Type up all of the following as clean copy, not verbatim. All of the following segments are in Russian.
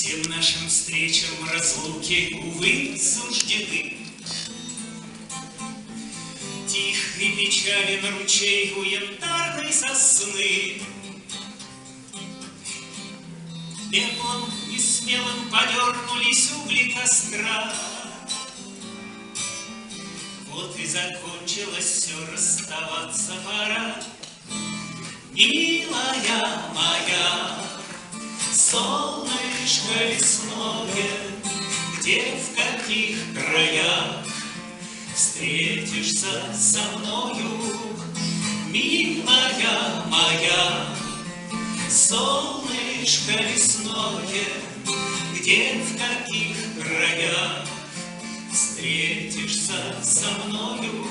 Всем нашим встречам разлуки, увы, суждены. Тих и печален ручей у янтарной сосны. Пеплом несмелым подернулись угли костра. Вот и закончилось все, расставаться пора. Милая моя, солнышко лесное, где, в каких краях встретишься со мною, милая моя, солнышко лесное, где, в каких краях встретишься со мною.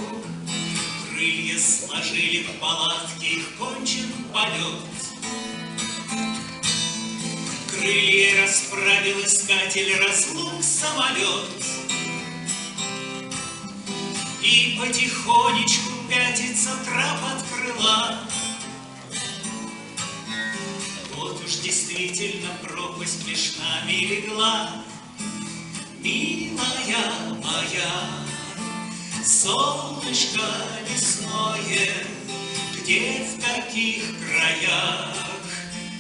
Крылья сложили в палатке, их кончен полет. Крылья расправил искатель разлук самолет. И потихонечку пятится трап от крыла. Вот уж действительно пропасть меж нами легла. Милая моя, солнышко лесное, где, в каких краях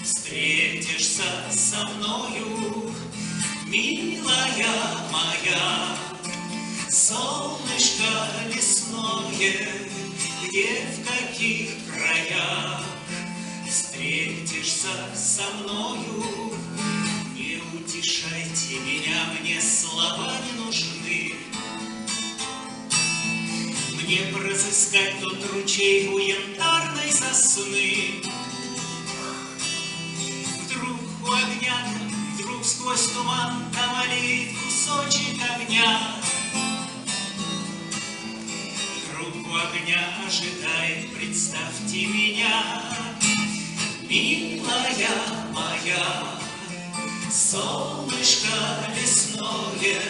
встретишься со мною, милая моя, солнышко лесное, где, в каких краях встретишься со мною. Не утешайте меня, мне слова не нужны. Мне б разыскать тот ручей у янтарной сосны. Вдруг у огня, вдруг сквозь туман там олеет кусочек огня. Вдруг у огня ожидает, представьте меня, милая моя, солнышко лесное,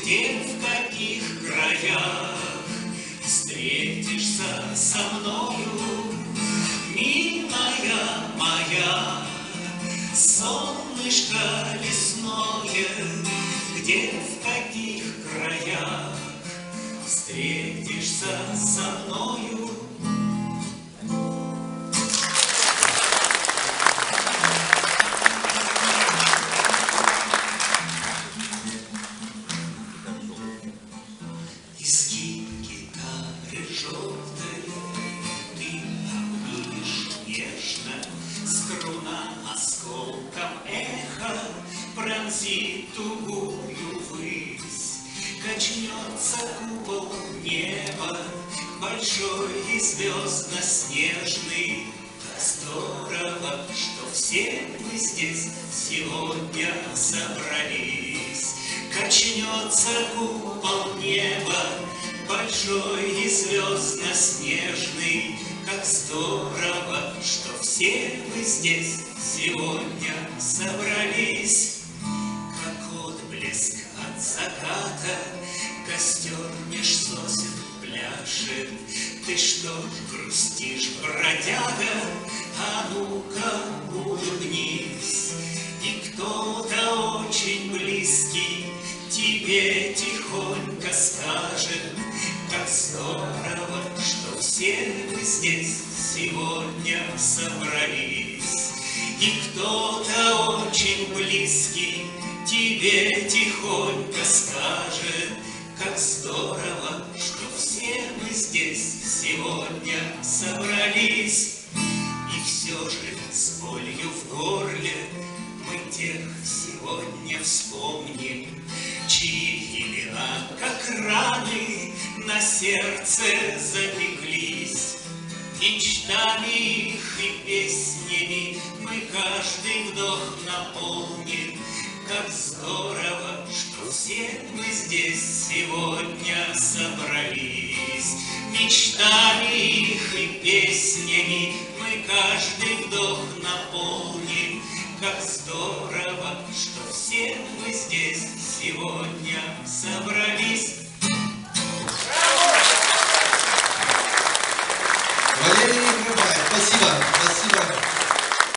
где, в каких краях встретишься со мною, милая моя, солнышко лесное, где, в каких краях встретишься со мною. Пронзит тугую высь, качнется купол неба, большой и звездно-снежный. Так здорово, что все мы здесь сегодня собрались. Качнется купол неба, большой и звездно-снежный. Как здорово, что все мы здесь сегодня собрались. Как отблеск от заката костер меж сосен пляшет. Ты что ж грустишь, бродяга? А ну-ка улыбнись. И кто-то очень близкий тебе тихонько скажет: как здорово, что все мы здесь сегодня собрались. И кто-то очень близкий тебе тихонько скажет: как здорово, что все мы здесь сегодня собрались. И все же с болью в горле мы тех сегодня вспомним, чьи имена, как раны, на сердце запеклись. Мечтами их и песнями мы каждый вдох наполним. Как здорово, что все мы здесь сегодня собрались. Мечтами их и песнями мы каждый вдох наполним. Как здорово, что все мы здесь сегодня собрались.